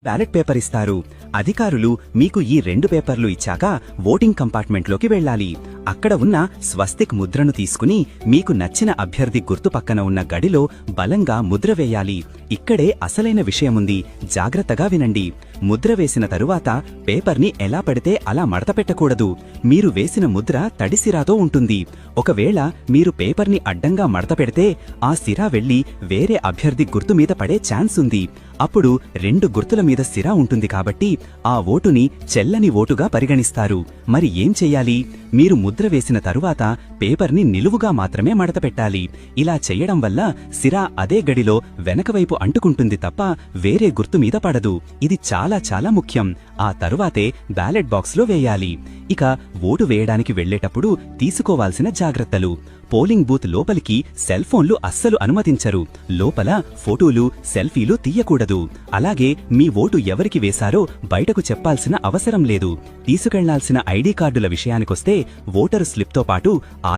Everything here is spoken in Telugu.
బ్యాలెట్ పేపర్ ఇస్తారు. అధికారులు మీకు ఈ 2 పేపర్లు ఇచ్చాక ఓటింగ్ కంపార్ట్మెంట్లోకి వెళ్ళాలి. అక్కడ ఉన్న స్వస్తిక్ ముద్రను తీసుకుని మీకు నచ్చిన అభ్యర్థి గుర్తు పక్కన ఉన్న గడిలో బలంగా ముద్ర వేయాలి. ఇక్కడే అసలైన విషయముంది, జాగ్రత్తగా వినండి. ముద్ర వేసిన తరువాత పేపర్ని ఎలా పడితే అలా మడతపెట్టకూడదు. మీరు వేసిన ముద్ర తడి సిరాతో ఉంటుంది. ఒకవేళ మీరు పేపర్ని అడ్డంగా మడతపెడితే ఆ సిరా వెళ్లి వేరే అభ్యర్థి గుర్తు మీద పడే ఛాన్స్ ఉంది. అప్పుడు 2 గుర్తుల మీద సిరా ఉంటుంది కాబట్టి ఆ ఓటుని చెల్లని ఓటుగా పరిగణిస్తారు. మరి ఏం చెయ్యాలి? మీరు ముద్ర వేసిన తరువాత పేపర్ని నిలువుగా మాత్రమే మడతపెట్టాలి. ఇలా చెయ్యడం వల్ల సిరా అదే గడిలో వెనకవైపు అంటుకుంటుంది తప్ప వేరే గుర్తు మీద పడదు. ఇది చాలా చాలా ముఖ్యం. ఆ తరువాతే బ్యాలెట్ బాక్స్లో వేయాలి. ఇక ఓటు వేయడానికి వెళ్లేటప్పుడు తీసుకోవాల్సిన జాగ్రత్తలు. పోలింగ్ బూత్ లోపలికి సెల్ ఫోన్లు అస్సలు అనుమతించరు. లోపల ఫోటోలు, సెల్ఫీలు తీయకూడదు. అలాగే మీ ఓటు ఎవరికి వేశారో బయటకు చెప్పాల్సిన అవసరం లేదు. తీసుకెళ్లాల్సిన ఐడీ కార్డుల విషయానికొస్తే ఓటరు స్లిప్తో పాటు